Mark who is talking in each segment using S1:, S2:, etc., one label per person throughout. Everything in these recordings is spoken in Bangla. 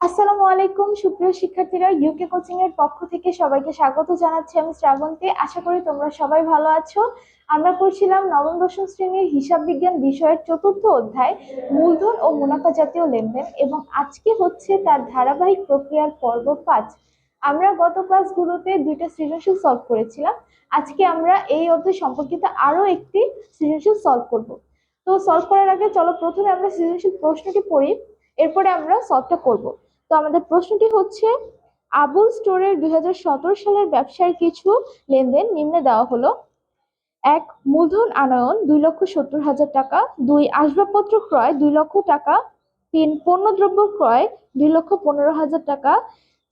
S1: আসসালামু আলাইকুম সুপ্রিয় শিক্ষার্থীরা, ইউকে কোচিং এর পক্ষ থেকে সবাইকে স্বাগত জানাচ্ছি। আমি শ্রাবন্তী। আশা করি তোমরা সবাই ভালো আছো। আমরা পড়ছিলাম নবম দশম শ্রেণীর হিসাব বিজ্ঞান বিষয়ের চতুর্থ অধ্যায় মূলধন ও মুনাফা জাতীয় লেনদেন, এবং আজকে হচ্ছে তার ধারাবাহিক প্রক্রিয়ার পর্ব 5। আমরা গত ক্লাসগুলোতে দুইটা সৃজনশীল সলভ করেছিলাম। আজকে আমরা এই অধ্যায় সম্পর্কিত আরো একটি সৃজনশীল সলভ করব। তো সলভ করার আগে চলো প্রথমে আমরা সৃজনশীল প্রশ্নটি পড়ি, এরপরে আমরা সলভটা করব। তো আমাদের প্রশ্নটি হচ্ছে, আবুল স্টোরের 2017 সালের ব্যবসায়ের কিছু লেনদেন নিম্নে দেওয়া হলো। 1, মূলধন আনয়ন 2,70,000 টাকা। 2, আসবাবপত্র ক্রয় 2 লক্ষ টাকা। 3, পণ্যদ্রব্য ক্রয় 2,15,000 টাকা।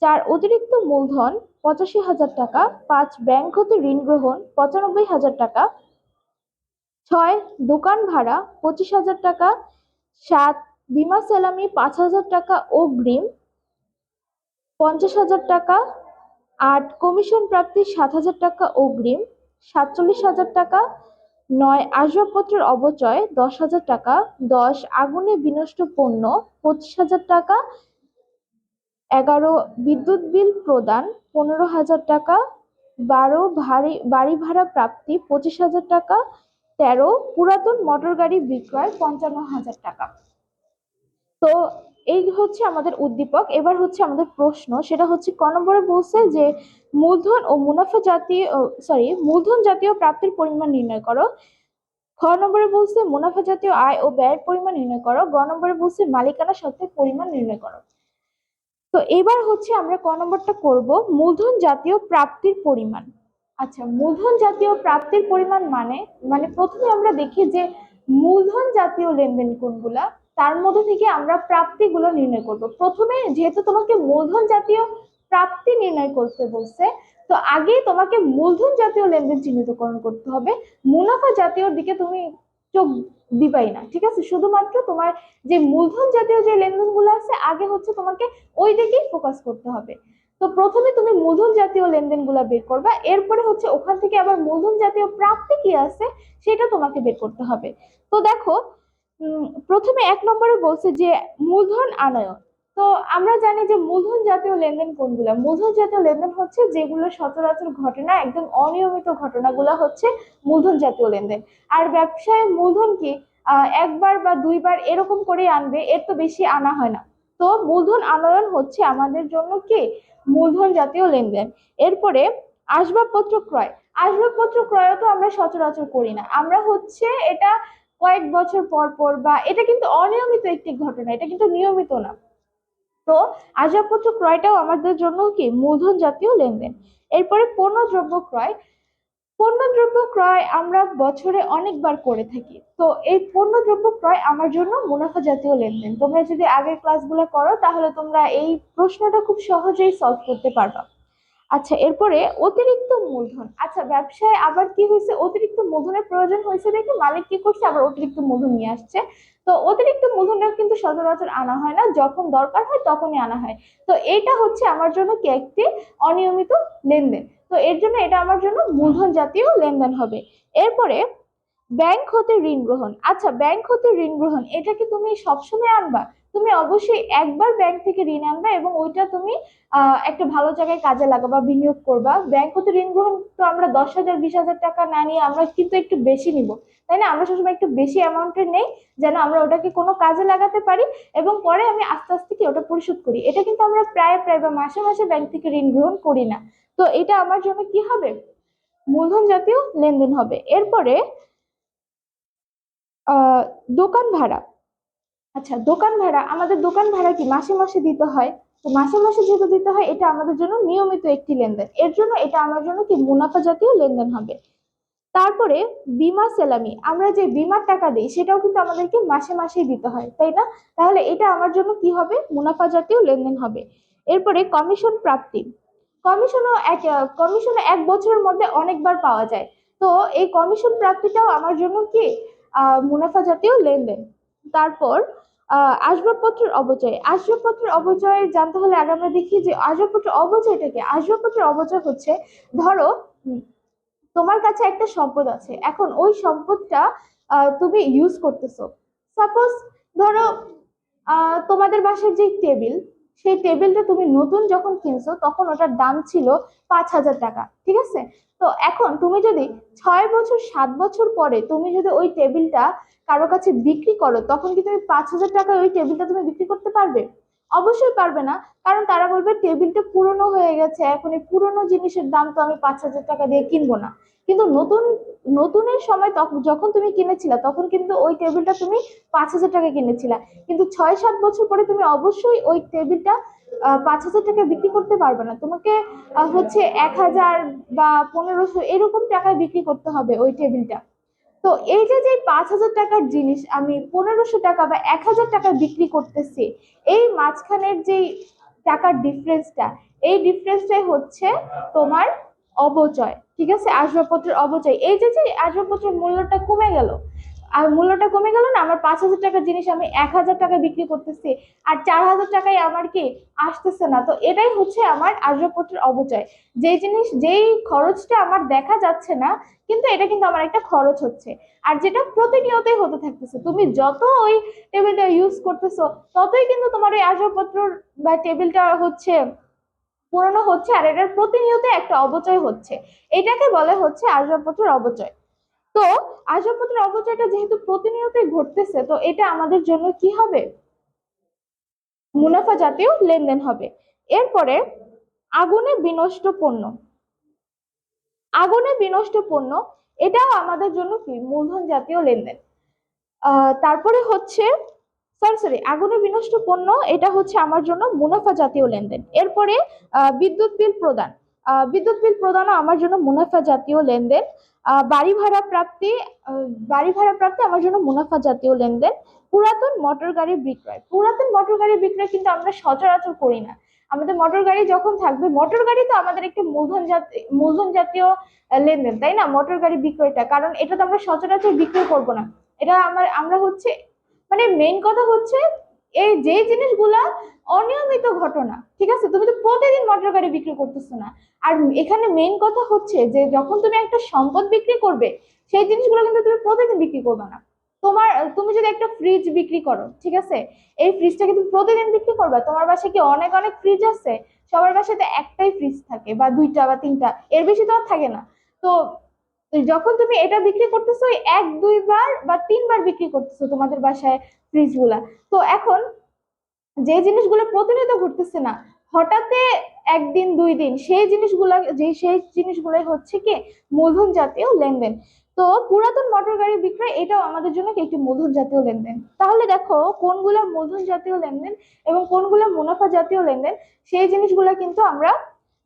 S1: 4, অতিরিক্ত মূলধন 85,000 টাকা। 5, ব্যাংক হতে ঋণ গ্রহণ 95,000 টাকা। 6, দোকান ভাড়া 25,000 টাকা। 7, বীমা সেলামি 5,000 টাকা অগ্রিম 50,000 টাকা। 8, কমিশন প্রাপ্তি 7,000 টাকা অগ্রিম 47,000 টাকা। 9, আসবাবপত্রের অপচয় 10,000 টাকা। 10, আগুনে বিনষ্ট পণ্য 25,000 টাকা। 11, বিদ্যুৎ বিল প্রদান 15,000 টাকা। 12, বাড়ি ভাড়া প্রাপ্তি 25,000 টাকা। 13, পুরাতন মোটর গাড়ি বিক্রয় 55,000 টাকা। তো এই হচ্ছে আমাদের উদ্দীপক। এবার হচ্ছে আমাদের প্রশ্ন, সেটা হচ্ছে ক নম্বরে বলছে যে মূলধন ও মুনাফা জাতীয় মূলধন জাতীয় প্রাপ্তির পরিমাণ নির্ণয় করো। খ নম্বরে বলছে মুনাফা জাতীয় আয় ও ব্যয়ের পরিমাণ নির্ণয় করো। গ নম্বরে বলছে মালিকানা সত্ত্বের পরিমাণ নির্ণয় করো। তো এবার হচ্ছে আমরা ক নম্বরটা করব, মূলধন জাতীয় প্রাপ্তির পরিমাণ। আচ্ছা, মূলধন জাতীয় প্রাপ্তির পরিমাণ মানে মানে প্রথমে আমরা দেখি যে মূলধন জাতীয় লেনদেন কোনগুলা, তার মধ্যে থেকে আমরা প্রাপ্তিগুলো নির্ণয় করব। প্রথমে যেহেতু তোমাকে মূলধন জাতীয় প্রাপ্তি নির্ণয় করতে বলছে, তো আগে তোমাকে মূলধন জাতীয় লেনদেন চিহ্নিতকরণ করতে হবে। মুনাফা জাতীয় দিকে তুমি চোখ দিবাই না, ঠিক আছে? শুধুমাত্র তোমার যে মূলধন জাতীয় যে লেনদেন গুলো আছে, আগে হচ্ছে তোমাকে ওই দিকেই ফোকাস করতে হবে। তো প্রথমে তুমি মূলধন জাতীয় লেনদেন গুলা বের করবা, এরপরে হচ্ছে ওখান থেকে আবার মূলধন জাতীয় প্রাপ্তি কি আছে সেটা তোমাকে বের করতে হবে। তো দেখো, প্রথমে 1 নম্বরে বলছে যে মূলধন আনয়ন। তো আমরা জানি যে মূলধন জাতীয় লেনদেন কোনগুলা। মূলধন জাতীয় লেনদেন হচ্ছে যেগুলো সচরাচর ঘটে না, একদম অনিয়মিত ঘটনাগুলো হচ্ছে মূলধন জাতীয় লেনদেন। আর ব্যবসায় মূলধন কি একবার বা দুইবার এরকম করে আনবে, এর তো বেশি আনা হয় না। তো মূলধন আনয়ন হচ্ছে আমাদের জন্য কি মূলধন জাতীয় লেনদেন। এরপরে আসবাবপত্র ক্রয়। আসবাবপত্র ক্রয় তো আমরা সচরাচর করি না, আমরা হচ্ছে এটা কয়েক বছর পর পর, বা এটা কিন্তু অনিয়মিত একটি ঘটনা, এটা কিন্তু নিয়মিত না। তো আসবাবপত্র ক্রয়টাও আমাদের জন্য কি মূলধন জাতীয় লেনদেন। এরপরে পণ্যদ্রব্য ক্রয়। পণ্যদ্রব্য ক্রয় আমরা বছরে অনেকবার করে থাকি, তো এই পণ্যদ্রব্য ক্রয় আমার জন্য মুনাফা জাতীয় লেনদেন। তোমরা যদি আগের ক্লাসগুলো করো তাহলে তোমরা এই প্রশ্নটা খুব সহজেই সলভ করতে পারবা। আচ্ছা, এরপরে অতিরিক্ত মূলধন। আচ্ছা, ব্যবসায় আবার কি হয়েছে, অতিরিক্ত মূলধনের প্রয়োজন হয়েছে দেখে মালিক কি করছে, আবার অতিরিক্ত মূলধন নিয়ে আসছে। তো অতিরিক্ত মূলধনটা কিন্তু সচরাচর আনা হয় না, যখন দরকার হয় তখনই আনা হয়। তো এটা হচ্ছে আমার জন্য কি একটি অনিয়মিত লেনদেন। তো এর জন্য এটা আমার জন্য মূলধন জাতীয় লেনদেন হবে। এরপরে ব্যাংক হতে ঋণ গ্রহণ। আচ্ছা, ব্যাংক হতে ঋণ গ্রহণ এটা কি তুমি সবসময় আনবা? তুমি অবশ্যই একবার ব্যাংক থেকে ঋণ আনবা এবং ওইটা তুমি একটা ভালো জায়গায় কাজে লাগাবা, বিনিয়োগ করবা। ব্যাংক হতে ঋণ গ্রহণ তো আমরা 10,000 20,000 টাকা না নিয়ে আমরা কিন্তু একটু বেশি নিব, তাই না? আমরা সবসময় একটু বেশি অ্যামাউন্টের নেই, যেন আমরা ওটাকে কোনো কাজে লাগাতে পারি এবং পরে আমি আস্তে আস্তে কি ওটা পরিশোধ করি। এটা কিন্তু আমরা প্রায় প্রায় বা মাসে মাসে ব্যাংক থেকে ঋণ গ্রহণ করি না। তো এটা আমার জন্য কি হবে, মূলধন জাতীয় লেনদেন হবে। এরপরে দোকান ভাড়া। আচ্ছা, দোকান ভাড়া, আমাদের দোকান ভাড়া কি মাসে মাসে দিতে হয়। তো মাসে মাসে যেহেতু দিতে হয়, এটা আমাদের জন্য নিয়মিত একটি লেনদেন, এর জন্য এটা আমার জন্য কি মুনাফা জাতীয় লেনদেন হবে। তারপরে বীমা সেলামি, আমরা যে বীমার টাকা দিই সেটাও কিন্তু আমাদেরকে মাসে মাসেই দিতে হয়, তাই না? তাহলে এটা আমার জন্য কি হবে, মুনাফা জাতীয় লেনদেন হবে। এরপরে কমিশন প্রাপ্তি। কমিশনও 1 বছরের মধ্যে অনেকবার পাওয়া যায়। তো এই কমিশন প্রাপ্তিটাও আমার জন্য কি মুনাফা জাতীয় লেনদেন। তারপর আসবাবপত্রের অপচয়। আসবাবপত্রের অপচয় জানতে হলে আগে আমরা দেখি যে আসবাবপত্রের অপচয়টাকে, আসবাবপত্রের অপচয় হচ্ছে, ধরো তোমার কাছে একটা সম্পদ আছে, এখন ওই সম্পদটা তুমি ইউজ করতেছো। সাপোজ ধরো তোমাদের বাসার যে টেবিল, সেই টেবিলটা তুমি নতুন যখন কিনছো তখন ওটার দাম ছিল 5,000 টাকা, ঠিক আছে? তো এখন তুমি যদি 6 বছর 7 বছর পরে তুমি যদি ওই টেবিলটা কারো কাছে বিক্রি করো, তখন কি তুমি 5,000 টাকায় ওই টেবিলটা তুমি বিক্রি করতে পারবে? অবশ্যই পারবে না। কারণ তারা বলবে টেবিলটা পুরনো হয়ে গেছে, এখন এই পুরনো জিনিসের দাম তো আমি 5,000 টাকা দিয়ে কিনবো না। কিন্তু নতুনের সময় তখন যখন তুমি কিনেছিলা তখন কিন্তু ওই টেবিলটা তুমি 5,000 টাকা কিনেছিলা, কিন্তু 6 7 বছর পরে তুমি অবশ্যই ওই টেবিলটা 5,000 টাকা বিক্রি করতে পারবে না, তোমাকে হচ্ছে 1,000 বা 1,500 এরকম টাকায় বিক্রি করতে হবে ওই টেবিলটা। তো এই যে যে 5,000 টাকার জিনিস আমি 1,500 টাকা বা 1,000 টাকায় বিক্রি করতেছি, এই মাঝখানের যে টাকার ডিফারেন্সটা, এই ডিফারেন্সটাই হচ্ছে তোমার অবচয়, ঠিক আছে? আসবাবপত্রের অবচয়। এই যে যে আসবাবপত্রের মূল্যটা কমে গেল, আর মূল্যটা কমে গেল না, আমার 5,000 টাকার জিনিস আমি 1,000 টাকা বিক্রি করতেছি, আর 4,000 টাকায় আমার কি আসতেছে না, তো এটাই হচ্ছে আমার আসবাবপত্রের অবচয়। যেই জিনিস যেই খরচটা আমার দেখা যাচ্ছে না, কিন্তু এটা কিন্তু আমার একটা খরচ হচ্ছে, আর যেটা প্রতিনিয়তই হতে থাকতেছে। তুমি যত ওই টেবিলটা ইউজ করতেছো ততই কিন্তু তোমার ওই আসবাবপত্র বা টেবিলটা হচ্ছে পুরনো হচ্ছে, আর এটার প্রতিনিয়ত একটা অবচয় হচ্ছে। এটাকে বলে হচ্ছে আসবাবপত্রের অবচয়। তো আসবাবপত্রের অপচয়টা যেহেতু প্রতিনিয়তই ঘটতেছে, তো এটা আমাদের জন্য কি হবে? মুনাফা জাতীয় লেনদেন হবে। এরপরে আগুনে বিনষ্ট পণ্য। আগুনে বিনষ্ট পণ্য, এটাও আমাদের জন্য কি মূলধন জাতীয় লেনদেন। তারপরে হচ্ছে সরি সরি আগুনে বিনষ্ট পণ্য, এটা হচ্ছে আমার জন্য মুনাফা জাতীয় লেনদেন। এরপরে বিদ্যুৎ বিল প্রদান। বিদ্যুৎ বিল প্রদানও আমার জন্য মুনাফা জাতীয় লেনদেন। বাড়ি ভাড়া প্রাপ্তি, বাড়ি ভাড়া প্রাপ্তি আমার জন্য মুনাফা জাতীয় লেনদেন। পুরাতন মোটর গাড়ি বিক্রয়, পুরাতন মোটর গাড়ি বিক্রয় কিন্তু আমরা সচরাচর করি না। আমাদের মোটর গাড়ি যখন থাকবে, মোটর গাড়ি তো আমাদের একটি মূলধন জাতীয় লেনদেন, তাই না? মোটর গাড়ি বিক্রয়টা, কারণ এটা তো আমরা সচরাচর বিক্রয় করব না। এটা আমরা হচ্ছে মানে মেইন কথা হচ্ছে এই যে জিনিসগুলা অনিয়মিত ঘটনা, ঠিক আছে? তুমি তো প্রতিদিন মোটর গাড়ি বিক্রি করতেছো না। আর এখানে মেইন কথা হচ্ছে যে যখন তুমি একটা সম্পদ বিক্রি করবে, সেই জিনিসগুলো কিন্তু তুমি প্রতিদিন বিক্রি করবে না। তুমি যদি একটা ফ্রিজ বিক্রি করো, ঠিক আছে, এই ফ্রিজটাকে তুমি প্রতিদিন বিক্রি করবে? তোমার বাসায় কি অনেক অনেক ফ্রিজ আছে? সবার বাসায় তো একটাই ফ্রিজ থাকে, বা দুইটা বা তিনটা, এর বেশি তো আর থাকে না। তো যখন তুমি এটা বিক্রি করতেছো, ওই এক দুইবার বা তিনবার বিক্রি করতেছো তোমাদের বাসায় ফ্রিজ গুলা। তো এখন যে জিনিসগুলো প্রতিনিয়ত ঘটতেছে না, হঠাৎ একদিন দুই দিন, সেই জিনিসগুলাই হচ্ছে কি মূলধন জাতীয় লেনদেন। তো পুরাতন মোটর গাড়ি বিক্রয়, এটাও আমাদের জন্য কি একটি মূলধন জাতীয় লেনদেন। তাহলে দেখো কোনগুলা মূলধন জাতীয় লেনদেন এবং কোনগুলা মুনাফা জাতীয় লেনদেন, সেই জিনিসগুলা কিন্তু আমরা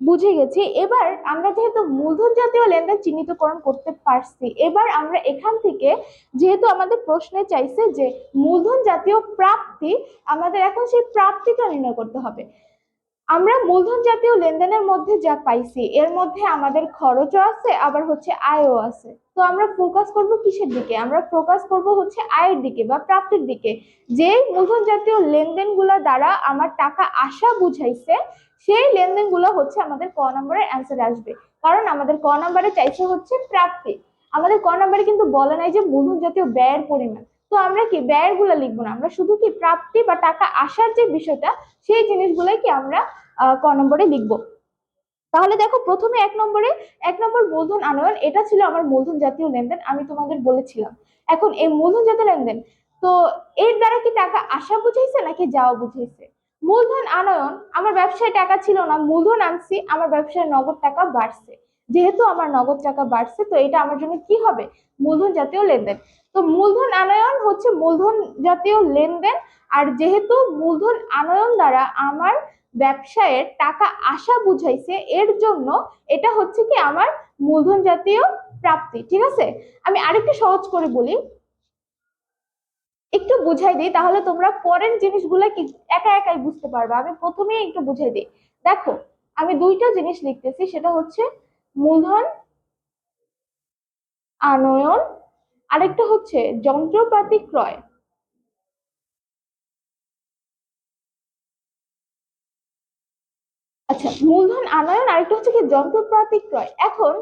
S1: বুঝে গেছি। এবার আমরা যেহেতু মূলধন জাতীয় লেনদেন চিহ্নিতকরণ করতে পারছি, এবার আমরা এখান থেকে, যেহেতু আমাদের প্রশ্নে চাইছে যে মূলধন জাতীয় প্রাপ্তি, আমাদের এখন সেই প্রাপ্তিটা নির্ণয় করতে হবে। আমরা মূলধন জাতীয় লেনদেনের মধ্যে যা পাইছি, এর মধ্যে আমাদের খরচও আছে, আবার হচ্ছে আয়ও আছে। তো আমরা ফোকাস করব কিসের দিকে? আমরা ফোকাস করব হচ্ছে আয়ের দিকে বা প্রাপ্তির দিকে। যে মূলধন জাতীয় লেনদেন গুলা দ্বারা আমার টাকা আসা বুঝাইছে, সেই লেনদেন গুলো হচ্ছে আমাদের ক নম্বরের অ্যান্সারে আসবে। কারণ আমাদের ক নম্বরে চাইছে হচ্ছে প্রাপ্তি, আমাদের ক নম্বরে কিন্তু বলে নাই যে মূলধন জাতীয় ব্যয়ের পরিমাণ। তো আমরা কি ব্যয়ের গুলা লিখবো না, আমরা শুধু কি প্রাপ্তি বা টাকা আসার যে বিষয়টা, সেই জিনিসগুলাই কি আমরা ক নম্বরে লিখবো। তাহলে দেখো প্রথমে এক নম্বর মূলধন আনয়ন, এটা ছিল আমার মূলধন জাতীয় লেনদেন, আমি তোমাদের বলেছিলাম। এখন এই মূলধন জাতীয় লেনদেন, তো এর দ্বারা কি টাকা আসা বুঝাইছে নাকি যাওয়া বুঝাইছে? মূলধন আনয়ন, আমার ব্যবসায় টাকা ছিল না, মূলধন আনছি, আমার ব্যবসায় নগদ টাকা বাড়ছে। যেহেতু আমার নগদ টাকা বাড়ছে, তো এটা আমার জন্য কি হবে? মূলধন জাতীয় লেনদেন। তো মূলধন আনয়ন হচ্ছে মূলধন জাতীয় লেনদেন। আর যেহেতু মূলধন আনয়ন দ্বারা আমার ব্যবসায়ের টাকা আসা বুঝাইছে, এর জন্য এটা হচ্ছে কি আমার মূলধন জাতীয় প্রাপ্তি, ঠিক আছে? আমি আরেকটু সহজ করে বলি, একটু বুঝাই দিই, তাহলে তোমরা পরের জিনিসগুলো কি একা একাই বুঝতে পারবে। আমি প্রথমেই একটু বুঝাই দিই। দেখো, আমি দুইটা জিনিস লিখতেছি, সেটা হচ্ছে মূলধন আনয়ন, আরেকটা হচ্ছে যন্ত্রপাতি ক্রয়। আচ্ছা, মূলধন আনয়ন আরেকটা হচ্ছে কি যন্ত্রপাতি ক্রয়। এখন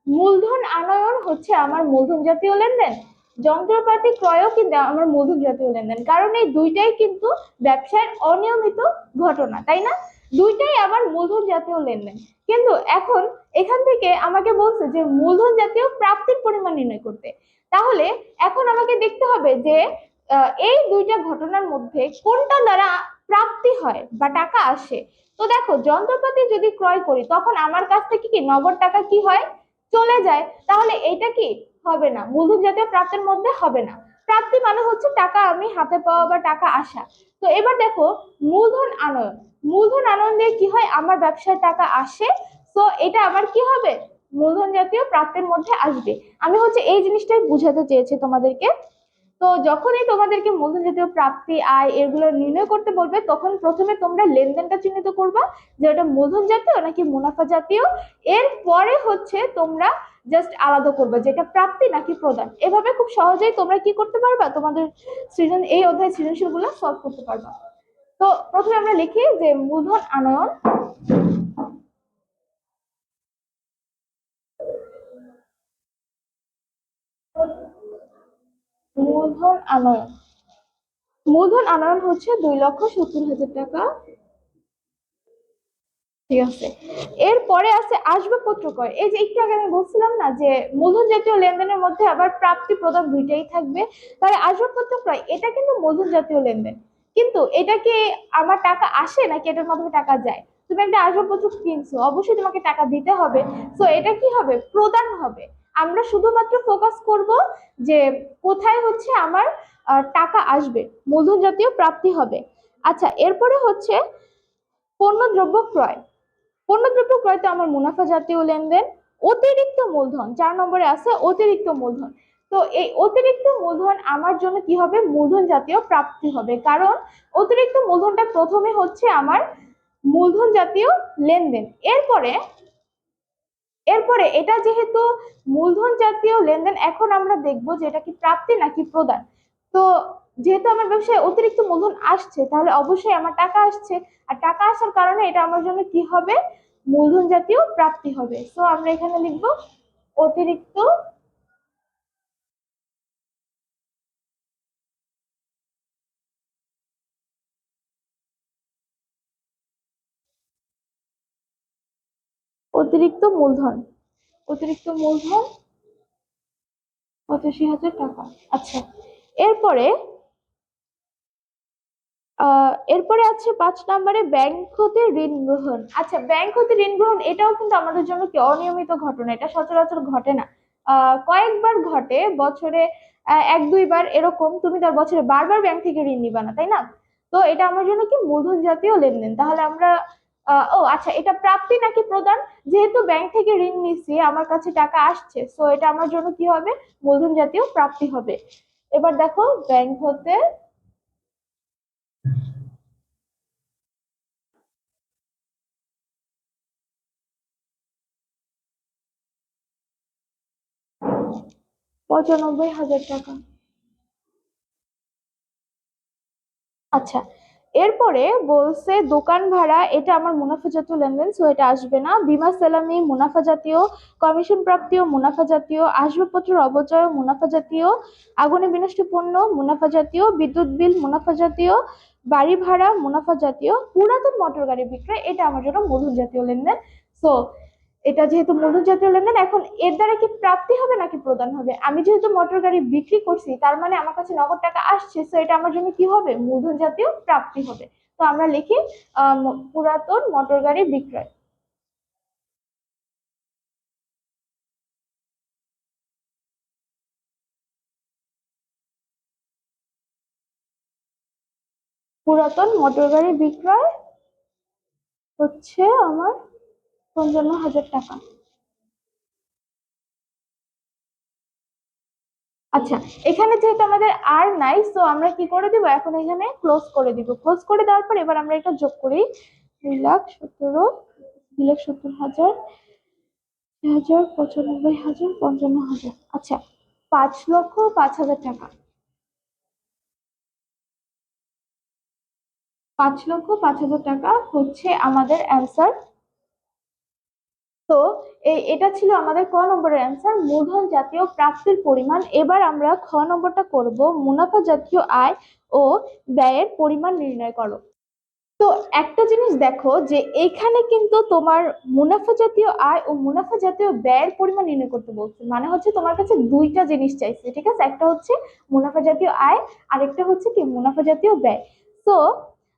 S1: মূলধন আনয়ন হচ্ছে আমার মূলধন জাতীয় লেনদেন, যন্ত্রপাতি ক্রয়ও কিন্তু আমার মূলধন জাতীয় লেনদেন, কারণ এই দুইটাই কিন্তু ব্যবসার অনিয়মিত ঘটনা, তাই না? দুইটাই আমার মূলধন জাতীয় লেনদেন। কিন্তু এখন এখান থেকে আমাকে বলছে যে মূলধন জাতীয় প্রাপ্তির পরিমাণ নির্ণয় করতে। তাহলে এখন আমাকে দেখতে হবে যে এই দুইটা ঘটনার মধ্যে কোনটা দ্বারা প্রাপ্তি হয় বা টাকা আসে। তো দেখো, যন্ত্রপাতি যদি ক্রয় করি তখন আমার কাছ থেকে কি নগদ টাকা কি হয়, চলে যায়। তাহলে এটা কি হবে না, মূলধন জাতীয় প্রাপ্তির মধ্যে হবে না। প্রাপ্তি মানে হচ্ছে টাকা আমি হাতে পাওয়া বা টাকা আসা। তো এবার দেখো, মূলধন আনয়ন। মূলধন আনয়ন দিয়ে কি হয়, আমার ব্যবসায় টাকা আসে। তো এটা আবার কি হবে, মূলধন জাতীয় প্রাপ্তির মধ্যে আসবে। আমি হচ্ছে এই জিনিসটাই বুঝাতে চেয়েছি তোমাদেরকে। তো যখনই তোমাদেরকে মূলধন জাতীয় প্রাপ্তি, আয় এগুলো নির্ণয় করতে বলবে, তখন প্রথমে তোমরা লেনদেনটা চিহ্নিত করবা যে ওটা মূলধন জাতীয় নাকি মুনাফা জাতীয়। এরপরে হচ্ছে তোমরা জাস্ট আলাদা করবে যেটা প্রাপ্তি নাকি প্রদান। এভাবে খুব সহজেই তোমরা কি করতে পারবা, তোমাদের এই অধ্যায় সৃজনশীল গুলো সলভ করতে পারবা। তো প্রথমে আমরা লিখি যে মূলধন আনয়ন। মূলধন আনয়ন মূলধন আনয়ন হচ্ছে 2,70,000 টাকা। ঠিক আছে। এরপরে আছে আসবাবপত্র ক্রয়। এই যে একটু আগে আমি বলছিলাম না যে মূলধন জাতীয় লেনদেনের মধ্যে আবার প্রাপ্তি প্রদান দুইটাই থাকবে। তাহলে আসবাবপত্র ক্রয় এটা কিন্তু মূলধন জাতীয় লেনদেন। কিন্তু এটা কি আমার টাকা আসে নাকি এটার মাধ্যমে টাকা যায়? তুমি একটা আসবাবপত্র কিনছো, অবশ্যই তোমাকে টাকা দিতে হবে। তো এটা কি হবে, প্রদান হবে। আমরা শুধুমাত্র ফোকাস করব যে কোথায় হচ্ছে আমার টাকা আসবে, মূলধন জাতীয় প্রাপ্তি হবে। আচ্ছা, এরপরে হচ্ছে পণ্যদ্রব্য ক্রয়। পণ্যদ্রব্য ক্রয়তে আমার মুনাফা জাতীয় লেনদেন। অতিরিক্ত মূলধন 4 নম্বরে আছে অতিরিক্ত মূলধন। তো এই অতিরিক্ত মূলধন আমার জন্য কি হবে, মূলধন জাতীয় প্রাপ্তি হবে, কারণ অতিরিক্ত মূলধনটা প্রথমে হচ্ছে আমার মূলধন জাতীয় লেনদেন। এরপরে এরপরে এটা যেহেতু মূলধন জাতীয় লেনদেন, এখন আমরা দেখবো যে এটা কি প্রাপ্তি নাকি প্রদান। তো যেহেতু আমার ব্যবসায় অতিরিক্ত মূলধন আসছে, তাহলে অবশ্যই আমার টাকা আসছে। আর টাকা আসার কারণে এটা আমার জন্য কি হবে, মূলধন জাতীয় প্রাপ্তি হবে। তো আমরা এখানে লিখবো অতিরিক্ত অতিরিক্ত মূলধন। অতিরিক্ত মূলধন 85,000 টাকা। আচ্ছা, এরপরে এরপরে আছে 5 নম্বরে ব্যাংক হতে ঋণ গ্রহণ। আচ্ছা, ব্যাংক হতে ঋণ গ্রহণ এটাও কিন্তু আমাদের জন্য কি অনিয়মিত ঘটনা, এটা সচরাচর ঘটে না। কয়েকবার ঘটে বছরে, 1-2 বার এরকম। তুমি তার বছরে বারবার ব্যাংক থেকে ঋণ নিবা না, তাই না? তো এটা আমার জন্য কি মূলধন জাতীয় লেনদেন। তাহলে আমরা ও আচ্ছা, এটা প্রাপ্তি নাকি প্রদান? যেহেতু ব্যাংক থেকে ঋণ নিছি, আমার কাছে টাকা আসছে, তো এটা আমার জন্য কি হবে, মূলধন জাতীয় প্রাপ্তি হবে। এবার দেখো, ব্যাংক হতে 95,000 টাকা। আচ্ছা, এরপরে বলছে দোকান ভাড়া, এটা আমার মুনাফা জাতীয় লেনদেন, সো এটা আসবে না। বীমা সালামি মুনাফা জাতীয়, কমিশন প্রাপ্তিও মুনাফা জাতীয়, আসবাবপত্রের অপচয় মুনাফা জাতীয়, আগুনে বিনষ্ট পণ্য মুনাফা জাতীয়, বিদ্যুৎ বিল মুনাফা জাতীয়, বাড়ি ভাড়া মুনাফা জাতীয়, পুরাতন মোটর গাড়ি বিক্রয় এটা আমার জন্য মূলধন জাতীয় লেনদেন। সো এটা যেহেতু মূলধন জাতীয় লেনদেন, এখন এর দ্বারা কি প্রাপ্তি হবে নাকি প্রদান হবে? আমি যেহেতু মোটর গাড়ি বিক্রি করছি, তার মানে আমার কাছে নগদ টাকা আসছে, তো এটা আমার জন্য কি হবে, মূলধন জাতীয় প্রাপ্তি হবে। তো আমরা লিখি পুরাতন মোটর গাড়ি বিক্রয়। পুরাতন মোটর গাড়ি বিক্রয় হচ্ছে আমার 55,000 টাকা। আচ্ছা, এখানে যেহেতু আমাদের আর নাই, তো আমরা কি করে দিব, এখন এখানে ক্লোজ করে দিব। ক্লোজ করে দেওয়ার পর এবার আমরা এটা যোগ করি। 2,70,000, 95,000, 55,000। আচ্ছা, 5,05,000 টাকা। 5,05,000 টাকা হচ্ছে আমাদের অ্যান্সার। তো এটা ছিল আমাদের ক নম্বরের অ্যান্সার, মূলধন জাতীয় প্রাপ্তির পরিমাণ। এবার আমরা খ নম্বরটা করব, মুনাফা জাতীয় আয় ও ব্যয়ের পরিমাণ নির্ণয় করো। তো একটা জিনিস দেখো যে এখানে কিন্তু তোমার মুনাফা জাতীয় আয় ও মুনাফা জাতীয় ব্যয়ের পরিমাণ নির্ণয় করতে বলছে, মানে হচ্ছে তোমার কাছে দুইটা জিনিস চাইছে, ঠিক আছে? একটা হচ্ছে মুনাফা জাতীয় আয়, আরেকটা হচ্ছে কি মুনাফা জাতীয় ব্যয়। তো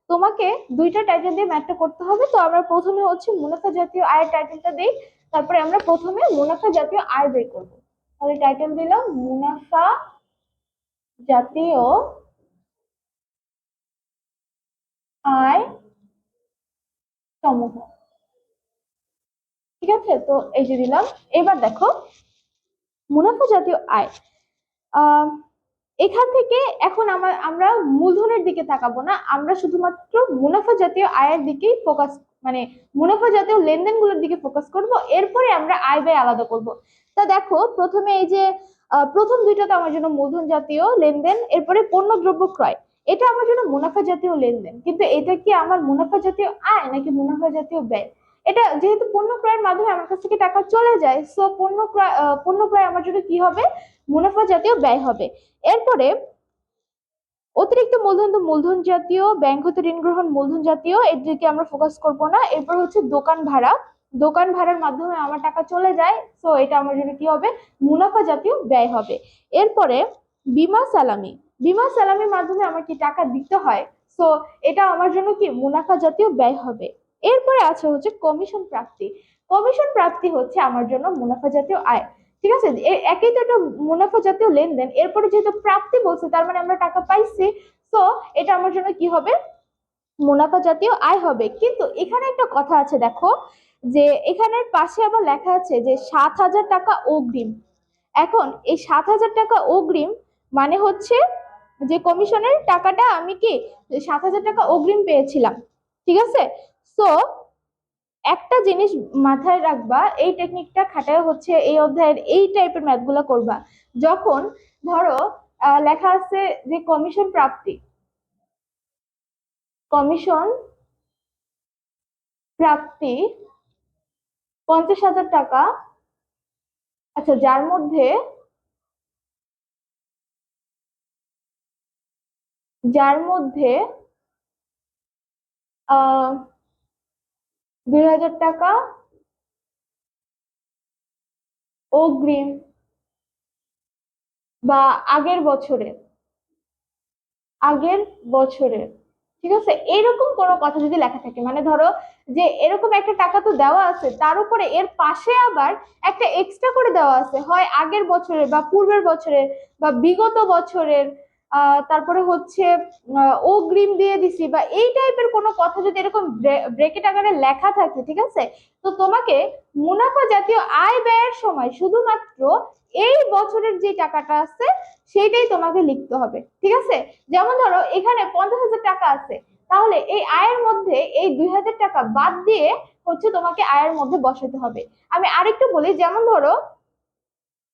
S1: তোমাকে দুইটা টাইটেল দিয়ে ম্যাথটা করতে হবে। তো আমরা প্রথমে হচ্ছে মুনাফা জাতীয় আয়ের টাইটেলটা দিই, তারপরে আমরা প্রথমে মুনাফা জাতীয় আয় বের করবো। তাহলে টাইটেল দিলাম মুনাফা জাতীয় আয় সমূহ, ঠিক আছে? তো এই যে দিলাম। এবার দেখো মুনাফা জাতীয় আয়, আহ এখান থেকে এখন আমরা মূলধনের দিকে তাকাবো না, আমরা শুধুমাত্র মুনাফা জাতীয় আয়ের দিকেই ফোকাস, মানে মুনাফা জাতীয় লেনদেন গুলোর দিকে ফোকাস করব, এরপরে আমরা আয় ব্যয় আলাদা করব। তা দেখো প্রথমে এই যে প্রথম দুইটা তো আমার জন্য মূলধন জাতীয় লেনদেন, এরপরে পণ্য দ্রব্য ক্রয়, এটা আমার জন্য মুনাফা জাতীয় লেনদেন, কিন্তু এটা কি আমার মুনাফা জাতীয় আয় নাকি মুনাফা জাতীয় ব্যয়? এটা যেহেতু পণ্য ক্রয়ের মাধ্যমে আমার কাছ থেকে টাকা চলে যায়, সো পণ্য ক্রয় আমার জন্য কি হবে? মুনাফা জাতীয় ব্যয় হবে। এরপরে অতিরিক্ত মূলধন, তো মূলধন জাতীয়, ব্যাংক হতে ঋণ গ্রহণ মূলধন জাতীয়, এর দিকে আমরা ফোকাস করব না। এরপর হচ্ছে দোকান ভাড়া, দোকান ভাড়ার মাধ্যমে আমার টাকা চলে যায়, সো এটা আমার জন্য কি হবে? মুনাফা জাতীয় ব্যয় হবে। এরপরে বিমা সালামি, বিমা সালামির মাধ্যমে আমার কি টাকা দিতে হয়, সো এটা আমার জন্য কি মুনাফা জাতীয় ব্যয় হবে। এরপরে আছে হচ্ছে কমিশন প্রাপ্তি, কমিশন প্রাপ্তি হচ্ছে আমার জন্য মুনাফা জাতীয় আয়, ঠিক আছে? একই তো একটা মুনাফা জাতীয় লেনদেন, এরপরে যেহেতু প্রাপ্তি বলছে তার মানে আমরা টাকা পাইছি, তো এটা আমার জন্য কি হবে? মুনাফা জাতীয় আয় হবে। কিন্তু এখানে একটা কথা আছে, দেখো যে এখানের পাশে আবার লেখা আছে যে 7,000 টাকা অগ্রিম। এখন এই 7,000 টাকা অগ্রিম মানে হচ্ছে যে কমিশনের টাকাটা আমি কি 7,000 টাকা অগ্রিম পেয়েছিলাম, ঠিক আছে? তো একটা জিনিস মাথায় রাখবা, এই টেকনিকটা খাটায় হচ্ছে এই অধ্যায়ের এই টাইপের ম্যাথ গুলা করবা, যখন ধরো লেখা আছে যে কমিশন প্রাপ্তি, কমিশন প্রাপ্তি 50,000 টাকা, আচ্ছা যার মধ্যে 2,000 টাকা অগ্রিম বা আগের বছরের, ঠিক আছে? এরকম কোনো কথা যদি লেখা থাকে, মানে ধরো যে এরকম একটা টাকা তো দেওয়া আছে, তার উপরে এর পাশে আবার একটা এক্সট্রা করে দেওয়া আছে, হয় আগের বছরের বা পূর্বের বছরের বা বিগত বছরের, তারপরে হচ্ছে অগ্রিম দিয়ে দিছি, বা এই টাইপের কোনো কথা যদি এরকম ব্রেকেট আকারে লেখা থাকে, ঠিক আছে? তো তোমাকে মুনাফা জাতীয় আয় ব্যয়ের সময় শুধুমাত্র এই বছরের যে টাকাটা আছে সেইটাই তোমাকে লিখতে হবে, ঠিক আছে? যেমন ধরো এখানে 50,000 টাকা আছে, তাহলে এই আয়ের মধ্যে এই 2,000 টাকা বাদ দিয়ে হচ্ছে তোমাকে আয়ের মধ্যে বসাতে হবে। আমি আরেকটু বলি, যেমন ধরো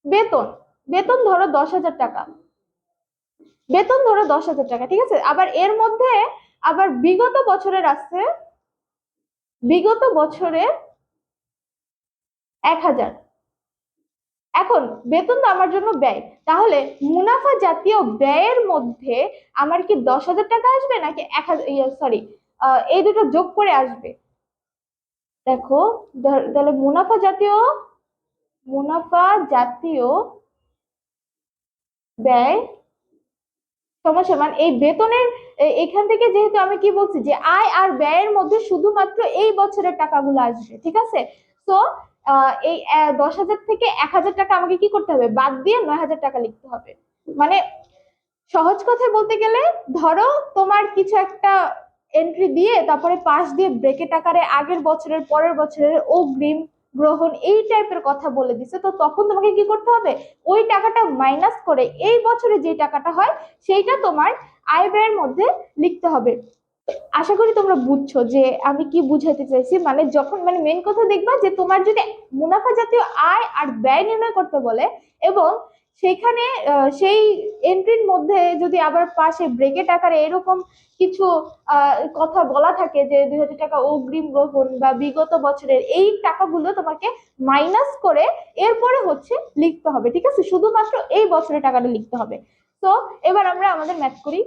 S1: বেতন, বেতন ধরো 10,000 টাকা, বেতন ধরো 10,000 টাকা, ঠিক আছে? আবার এর মধ্যে আবার বিগত বছরের আছে, বিগত বছরের 1,000। এখন বেতন তো আমার জন্য ব্যয়, তাহলে মুনাফা জাতীয় ব্যয়ের মধ্যে আমার কি 10,000 টাকা আসবে নাকি 1,000, সরি, এই দুটো যোগ করে আসবে? দেখো তাহলে মুনাফা জাতীয় ব্যয় সমান সমান এই বেতনের, এখান থেকে যেহেতু আমি কি বলছি যে আয় আর ব্যয়ের মধ্যে শুধুমাত্র এই বছরের টাকাগুলো আসবে, ঠিক আছে? তো এই 10,000 থেকে 1,000 টাকা আমাকে কি করতে হবে? বাদ দিয়ে 9,000 টাকা লিখতে হবে। মানে সহজ কথায় বলতে গেলে, ধরো তোমার কিছু একটা এন্ট্রি দিয়ে তারপরে পাশ দিয়ে ব্রেকেট আকারে আগের বছরের পরের বছরের অগ্রিম গ্রহণ এই টাইপের কথা বলে দিছে, তো তখন তোমাকে কি করতে হবে? ওই টাকাটা মাইনাস করে এই বছরে যে টাকাটা হয় সেইটা তোমার আয় ব্যয়ের মধ্যে লিখতে হবে। আশা করি তোমরা বুঝছো যে আমি কি বুঝাতে চাইছি। মানে যখন, মানে মেন কথা দেখবা যে তোমার যদি মুনাফা জাতীয় আয় আর ব্যয় নির্ণয় করতে বলে এবং সেইখানে সেই এন্ট্রির মধ্যে যদি আবার পাশে ব্রেকেট আকারে এরকম কিছু কথা বলা থাকে যে 2,000 টাকা অগ্রিম গ্রহণ বা বিগত বছরের এই টাকাগুলো তোমাকে মাইনাস করে এরপরে হচ্ছে লিখতে হবে, ঠিক আছে? শুধুমাত্র এই বছরের টাকাটা লিখতে হবে। তো এবার আমরা আমাদের ম্যাথ করি।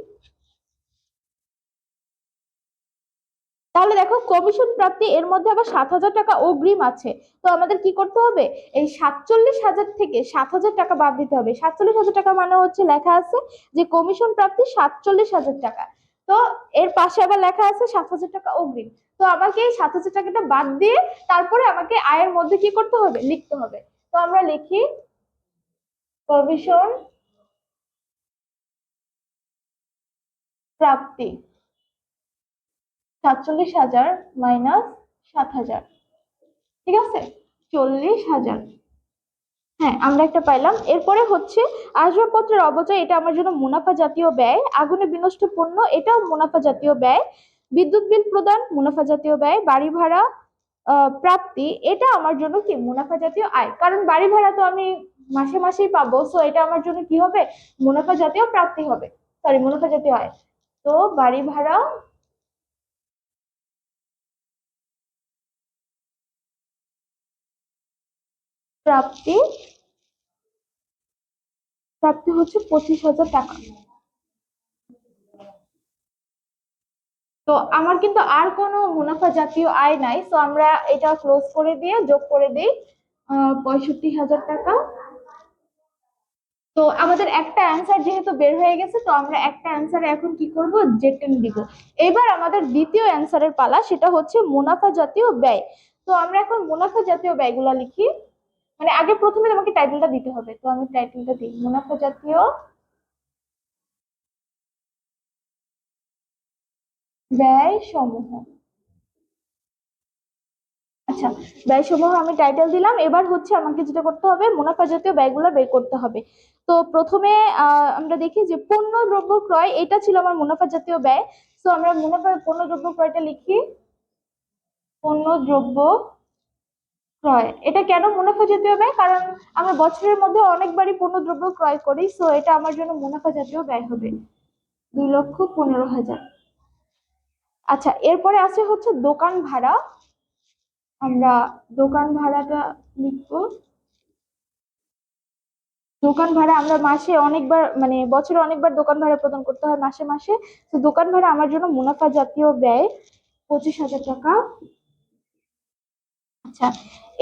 S1: তাহলে দেখো, কমিশন প্রাপ্তি এর মধ্যে আবার 7,000 টাকা অগ্রিম আছে। তো আমাদের কি করতে হবে? এই 47,000 থেকে 7,000 টাকা বাদ দিতে হবে। 47,000 টাকা মানে হচ্ছে লেখা আছে যে কমিশন প্রাপ্তি 47,000 টাকা। তো এর পাশে আবার লেখা আছে 7,000 টাকা অগ্রিম। তো আমাকে এই 7,000 টাকাটা বাদ দিয়ে তারপরে আমাকে আয়ের মধ্যে কি করতে হবে? লিখতে হবে। তো আমরা লিখি কমিশন প্রাপ্তি 47,000 মাইনাস 7,000, ঠিক আছে? 40,000। হ্যাঁ, আমরা একটা পাইলাম। এরপরে হচ্ছে আসবাবপত্রের অপচয়, এটা আমার জন্য মুনাফা জাতীয় ব্যয়। আগুনে বিনষ্ট পণ্য, এটাও মুনাফা জাতীয় ব্যয়। বিদ্যুৎ বিল প্রদান মুনাফা জাতীয় ব্যয়। বাড়ি ভাড়া প্রাপ্তি, এটা আমার জন্য কি মুনাফা জাতীয় আয়, কারণ বাড়ি ভাড়া তো আমি মাসে মাসেই পাবো, সো এটা আমার জন্য কি হবে? মুনাফা জাতীয় প্রাপ্তি হবে, সরি মুনাফা জাতীয় আয়। তো বাড়ি ভাড়া প্রাপ্তি, প্রাপ্তি হচ্ছে 25,000 টাকা। তো আমার কিন্তু আর কোনো মুনাফা জাতীয় আয় নাই, তো আমরা এটা ক্লোজ করে দিয়ে যোগ করে দিই 65,000 টাকা। তো আমাদের একটা অ্যান্সার যেহেতু বের হয়ে গেছে, তো আমরা একটা অ্যান্সারে এখন কি করব? জেটেন দিব। এবার আমাদের দ্বিতীয় অ্যান্সারের পালা, সেটা হচ্ছে মুনাফা জাতীয় ব্যয়। তো আমরা এখন মুনাফা জাতীয় ব্যয়গুলা লিখি। মানে আগে প্রথমে তোমাকে টাইটেলটা দিতে হবে, তো আমি টাইটেলটা দিই মুনাফা জাতীয় ব্যয় সমূহ। আচ্ছা, ব্যয়সমূহ আমি টাইটেল দিলাম। এবার হচ্ছে আমাকে যেটা করতে হবে, মুনাফা জাতীয় ব্যয়গুলো বের করতে হবে। তো প্রথমে আমরা দেখি যে পণ্য দ্রব্য ক্রয়, এটা ছিল আমার মুনাফা জাতীয় ব্যয়। তো আমরা পণ্য দ্রব্য ক্রয়টা লিখি। পণ্য দ্রব্য ক্রয়, এটা কেন মুনাফা জাতীয় ব্যয়? কারণ আমরা বছরের মধ্যে অনেকবারই পণ্য দ্রব্য ক্রয় করি, সো এটা আমার জন্য মুনাফা জাতীয় ব্যয় হবে 2,15,000। আচ্ছা, এরপরে আছে হচ্ছে দোকান ভাড়া। আমরা দোকান ভাড়াটা লিখবো। দোকান ভাড়া আমরা মাসে অনেকবার, মানে বছরে অনেকবার দোকান ভাড়া প্রদান করতে হয় মাসে মাসে। তো দোকান ভাড়া আমার জন্য মুনাফা জাতীয় ব্যয় 25,000 টাকা। আচ্ছা,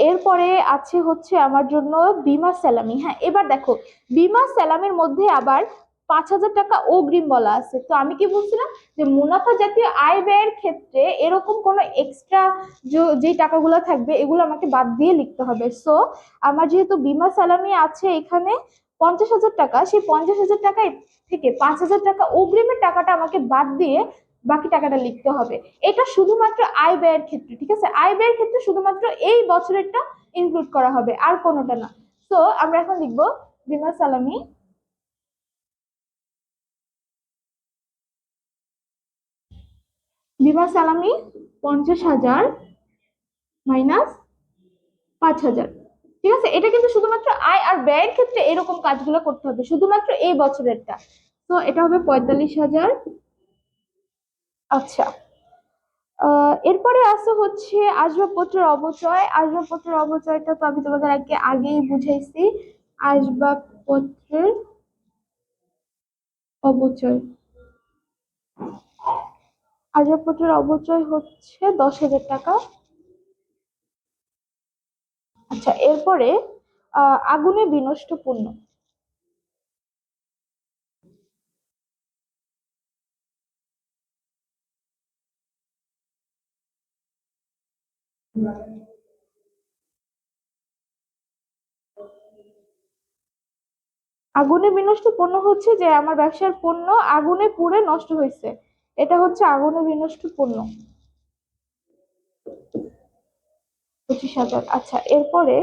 S1: এরপরে আছে হচ্ছে আমার জন্য বিমা স্যালামি। হ্যাঁ, এবার দেখো, বিমা স্যালামির মধ্যে আবার 5,000 টাকা অগ্রিম বলা আছে। তো আমি কি বলছিলাম যে মুনাফা জাতীয় আয় ব্যয়ের ক্ষেত্রে এরকম কোনো এক্সট্রা যে টাকাগুলো থাকবে এগুলো আমাকে বাদ দিয়ে লিখতে হবে। সো আমার যেহেতু বিমা স্যালামি আছে এখানে 50,000 টাকা, সেই 50,000 টাকা থেকে 5,000 টাকা অগ্রিমের টাকাটা আমাকে বাদ দিয়ে বাকি টাকাটা লিখতে হবে। এটা শুধুমাত্র আয় ব্যয়ের ক্ষেত্রে, ঠিক আছে? আয় ব্যয়ের ক্ষেত্রে শুধুমাত্র এই বছরেরটা ইনক্লুড করা হবে, আর কোনোটা না। তো আমরা এখন লিখবো বিমা সালামি, বিমা সালামি 50,000 মাইনাস 5,000, ঠিক আছে? এটা কিন্তু শুধুমাত্র আয় আর ব্যয়ের ক্ষেত্রে এরকম কাজগুলো করতে হবে, শুধুমাত্র এই বছরেরটা। তো এটা হবে 45,000। আচ্ছা, এরপরে আছে হচ্ছে আসবাবপত্রের অপচয়। আসবাবপত্রের অপচয়টা তো আমি তোমাদের আগেই বুঝাইছি। আসবাবপত্রের অপচয়, আসবাবপত্রের অপচয় হচ্ছে 10,000 টাকা। আচ্ছা, এরপরে আগুনে বিনষ্ট পণ্য। আগুনে বিনষ্ট পণ্য হচ্ছে যে আমার ব্যবসার পণ্য আগুনে পুড়ে নষ্ট হয়েছে, এটা হচ্ছে আগুনে বিনষ্ট পণ্য, 25,000। আচ্ছা, এরপরে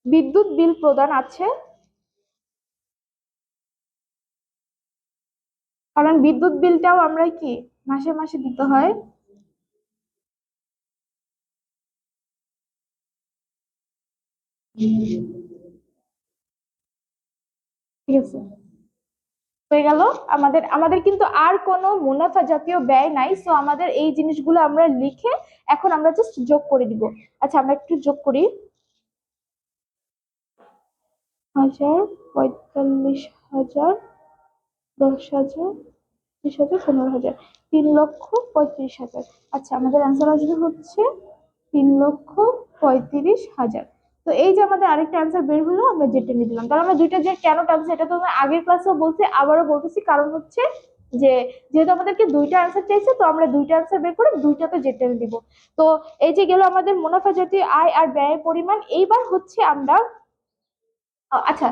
S1: বিদ্যুৎ বিল প্রদান আছে, কারণ বিদ্যুৎ বিলটাও আমরা কি মাসে মাসে দিতে হয়। ঠিক আছে, হয়ে গেল। আমাদের আমাদের কিন্তু আর কোনো মুনাফা জাতীয় ব্যয় নাই, সো আমাদের এই জিনিসগুলো আমরা লিখে এখন আমরা জাস্ট যোগ করে দিব। আচ্ছা আমরা একটু যোগ করি। 1000, 45,000, 10,000, 20,000, 15,000, 3,35,000। আচ্ছা আমাদের অ্যান্সার আসবে হচ্ছে 3,35,000। তো এই যে আমাদের আরেকটা অ্যান্সার বের হলো, আমরা যেটা নিয়ে দিলাম। তাহলে আমরা দুইটা যে কেন টানছি এটা তো আমরা আগের ক্লাসেও বলছি, আবারও বলতেছি, কারণ হচ্ছে যে যেহেতু আমাদেরকে দুইটা অ্যান্সার চাইছে, তো আমরা দুইটা অ্যান্সার বের করে দুইটাতে যেটা দিব। তো এই যে গেল আমাদের মুনাফা জাতীয় আয় আর ব্যয়ের পরিমাণ। এইবার হচ্ছে আমরা আচ্ছা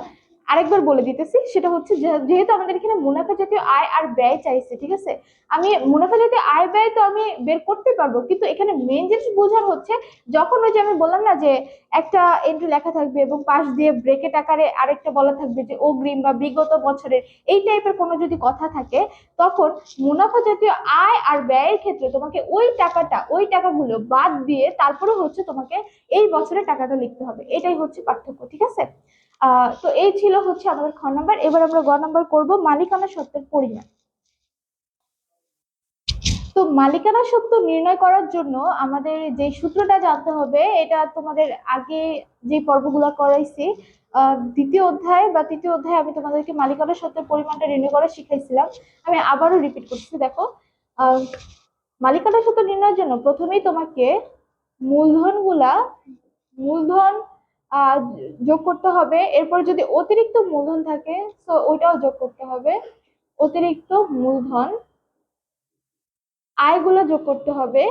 S1: আরেকবার বলে দিতেছি, সেটা হচ্ছে যেহেতু আমাদের এখানে মুনাফা জাতীয় আয় আর ব্যয় চাইছে, ঠিক আছে, আমি মুনাফা জাতীয় আয় ব্যয় তো আমি বের করতে পারবো, কিন্তু এখানে মেন জিনিস বোঝার হচ্ছে যখন ওই যে আমি বললাম না যে একটা এন্ট্রি লেখা থাকবে এবং পাশ দিয়ে ব্রেকেট আকারে আরেকটা বলা থাকবে যে অগ্রিম বা বিগত বছরের, এই টাইপের কোনো যদি কথা থাকে, তখন মুনাফা জাতীয় আয় আর ব্যয়ের ক্ষেত্রে তোমাকে ওই টাকাগুলো বাদ দিয়ে তারপরে হচ্ছে তোমাকে এই বছরের টাকাটা লিখতে হবে। এটাই হচ্ছে পার্থক্য, ঠিক আছে। তো এই ছিল হচ্ছে আমাদের খ নাম্বার। এবার আমরা গ নাম্বার করব মালিকানা সত্ত্বের পরিমাণ। তো মালিকানা সত্ত্ব নির্ণয় করার জন্য আমাদের যে সূত্রটা জানতে হবে, এটা তোমাদের আগে যে পর্বগুলো করাইছি, দ্বিতীয় অধ্যায় বা তৃতীয় অধ্যায়ে আমি তোমাদেরকে মালিকানা সত্ত্বের পরিমাণটা নির্ণয় করা শিখাইছিলাম। আমি আবারও রিপিট করছি, দেখো। আহ মালিকানা সত্ত্ব নির্ণয়ের জন্য প্রথমেই তোমাকে মূলধন গুলা মূলধন আহ যোগ করতে হবে। এরপর যদি অতিরিক্ত মূলধন থাকে তো ওইটাও যোগ করতে হবে। অতিরিক্ত মূলধন, আয়গুলো যোগ করতে হবে,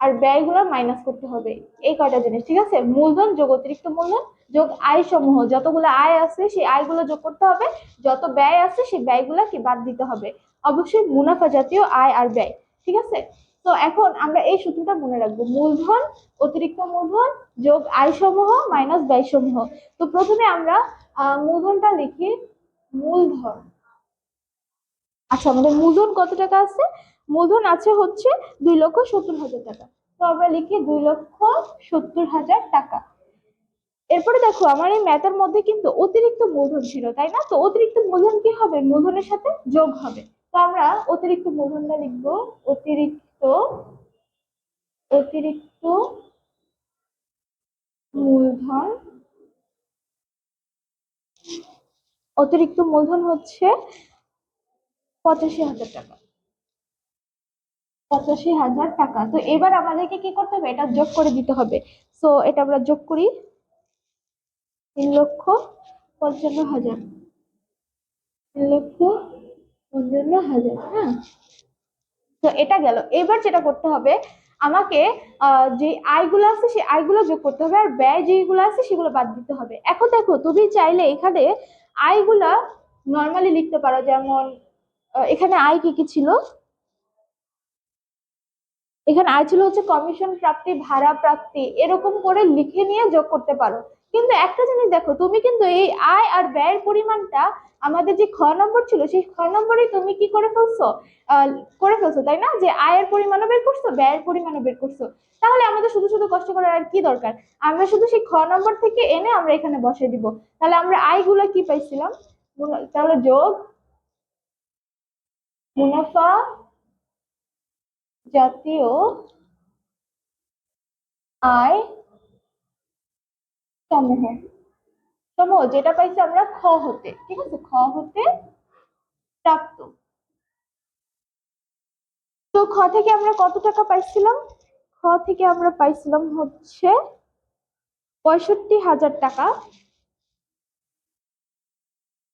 S1: আর ব্যয়গুলো মাইনাস করতে হবে। এই কয়টা জিনিস, ঠিক আছে। মূলধন যোগ অতিরিক্ত মূলধন যোগ আয় সমূহ, যতগুলো আয় আছে সেই আয়গুলো যোগ করতে হবে, যত ব্যয় আছে সেই ব্যয়গুলো কি বাদ দিতে হবে। অবশ্যই মুনাফা জাতীয় আয় আর ব্যয়, ঠিক আছে। তো এখন আমরা এই সূত্রটা মনে রাখবো, মূলধন অতিরিক্ত মূলধন যোগ আয় সমূহ মাইনাস ব্যয় সমূহ। তো প্রথমে আমরা মূলধনটা লিখি। মূলধন, আচ্ছা আমাদের মূলধন কত টাকা আছে? মূলধন আছে হচ্ছে 2,70,000 টাকা। তো আমরা লিখি 2,70,000 টাকা। এরপরে দেখো আমার এই ম্যাথের মধ্যে কিন্তু অতিরিক্ত মূলধন ছিল, তাই না? তো অতিরিক্ত মূলধন কি হবে? মূলধনের সাথে যোগ হবে। তো আমরা অতিরিক্ত মূলধনটা লিখবো। অতিরিক্ত অতিরিক্ত মূলধন, অতিরিক্ত মূলধন হচ্ছে 85,000 টাকা। 85,000 টাকা। তো এবার আমাদেরকে কি করতে হবে? এটা যোগ করে দিতে হবে। তো এটা আমরা যোগ করি। 3,55,000, 3,55,000, হ্যাঁ। তো এটা গেল। এবার যেটা করতে হবে, আমাকে যে আয়গুলো আছে সেই আয়গুলো যোগ করতে হবে, আর ব্যয় যেগুলো আছে সেগুলো বাদ দিতে হবে। এখন দেখো তুমি চাইলে এখানে আয়গুলা নর্মালি লিখতে পারো, যেমন এখানে আয় কি কি ছিল? এখানে আয় ছিল হচ্ছে কমিশন প্রাপ্তি, ভাড়া প্রাপ্তি, এরকম করে লিখে নিয়ে যোগ করতে পারো। কিন্তু একটা জিনিস দেখো, তুমি কিন্তু এই আয় আর ব্যয়ের পরিমাণটা আমাদের যে খ নম্বর ছিল সেই খ নম্বরে তুমি কি করে ফেলছো? আহ করে ফেলছো, তাই না? যে আয়ের পরিমাণও বের করছো, ব্যয়ের পরিমাণও বের করছো। তাহলে আমাদের শুধু শুধু কষ্ট করার আর কি দরকার? আমরা শুধু সেই খ নম্বর থেকে এনে আমরা এখানে বসে দিব। তাহলে আমরা আয়গুলো কি পাইছিলাম? তাহলে যোগ মুনাফা জাতীয় আয় সমূহ, সমূহ যেটা পাইছি আমরা খ হতে, ঠিক আছে, খ হতে প্রাপ্ত। তো খ থেকে আমরা কত টাকা পাইছিলাম? খ থেকে আমরা পাইছিলাম হচ্ছে 65,000 টাকা।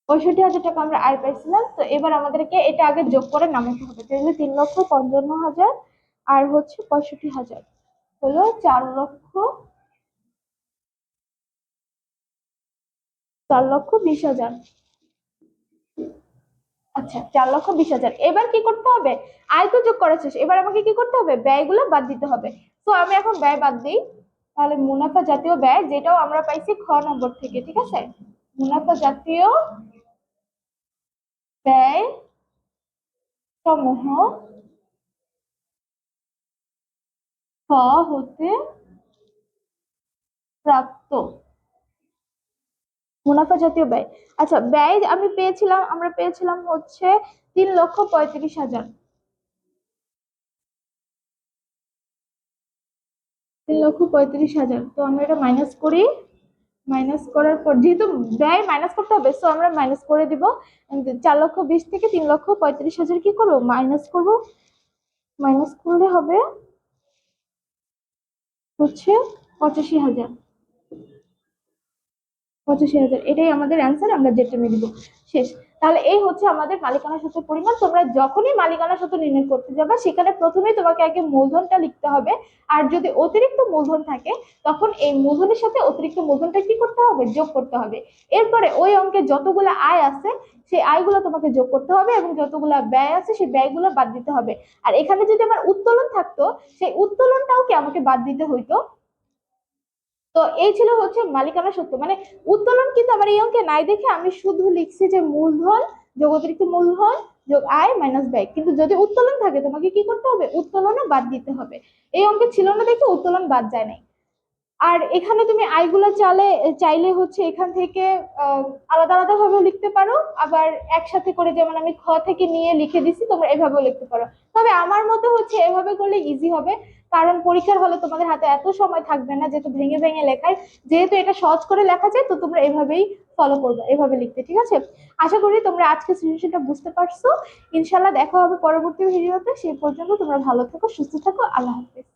S1: 65,000 টাকা আমরা আয় পাইছিলাম। তো এবার আমাদেরকে এটা আগে যোগ করে নামাতে হবে। তাহলে 3,55,000 আর হচ্ছে 65,000 হলো 4,20,000। আচ্ছা 4,20,000। এবার কি করতে হবে? আয় তো যোগ করা শেষ, এবার আমাকে কি করতে হবে? ব্যয়গুলো বাদ দিতে হবে। তো আমি এখন ব্যয় বাদ দিই। তাহলে মুনাফা জাতীয় ব্যয়, যেটাও আমরা পাইছি খ নম্বর থেকে, ঠিক আছে। মুনাফা জাতীয় ব্যয় সমূহ খ হতে প্রাপ্ত। মুনাফা জাতীয় ব্যয়। আচ্ছা, ব্যয় আমরা পেয়েছিলাম হচ্ছে 3,35,000। 3,35,000, তো আমরা এটা মাইনাস করি। মাইনাস করার পর যেহেতু ব্যয় মাইনাস করতে হবে, সো আমরা মাইনাস করে দিব। 4,20,000 থেকে 3,35,000 কি করবো, মাইনাস করবো। মাইনাস করলে হবে হচ্ছে 85,000। 85,000, এটাই আমাদের অ্যান্সার, আমরা যেটা নিয়ে দিব। শেষ। তাহলে এই হচ্ছে আমাদের মালিকানা সূত্রের পরিমাণ। তোমরা যখনই মালিকানা সূত্র নির্ণয় করতে যাবে, সেখানে প্রথমেই তোমাকে আগে মূলধনটা লিখতে হবে। আর যদি অতিরিক্ত মূলধন থাকে, তখন এই মূলধনের সাথে অতিরিক্ত মূলধনটা কি করতে হবে, যোগ করতে হবে। এরপরে ওই অঙ্কে যতগুলো আয় আছে, সেই আয়গুলো তোমাকে যোগ করতে হবে, এবং যতগুলো ব্যয় আছে সেই ব্যয়গুলো বাদ দিতে হবে। আর এখানে যদি আমার উত্তোলন থাকতো, সেই উত্তোলনটাও কি আমাকে বাদ দিতে হইতো। তো এই ছিল হচ্ছে মালিকানা সত্য, মানে উত্তোলন কিন্তু আমার এই অঙ্কে নাই দেখে আমি শুধু লিখছি যে মূলধন যোগ অতিরিক্ত মূলধন যোগ আয় মাইনাস ব্যয়। কিন্তু যদি উত্তোলন থাকে, তোমাকে কি করতে হবে, উত্তোলনও বাদ দিতে হবে। এই অঙ্কে ছিল না দেখে উত্তোলন বাদ যায় নাই। আর এখানে তুমি আইগুলো চাইলে হচ্ছে এখান থেকে আলাদা আলাদা ভাবেও লিখতে পারো, আবার একসাথে করে, যেমন আমি খ থেকে নিয়ে লিখে দিছি, তোমরা এভাবেও লিখতে পারো। তবে আমার মতে হচ্ছে এভাবে করলে ইজি হবে, কারণ পরীক্ষার হলে তোমাদের হাতে এত সময় থাকবে না যেহেতু ভেঙে ভেঙে লেখার। যেহেতু এটা সহজ করে লেখা যায়, তো তোমরা এভাবেই ফলো করবে, এভাবে লিখতে, ঠিক আছে। আশা করি তোমরা আজকে সৃজনশীলটা বুঝতে পারছো। ইনশাল্লাহ দেখা হবে পরবর্তী ভিডিওতে। সেই পর্যন্ত তোমরা ভালো থাকো, সুস্থ থাকো, আল্লাহ হাফেজ।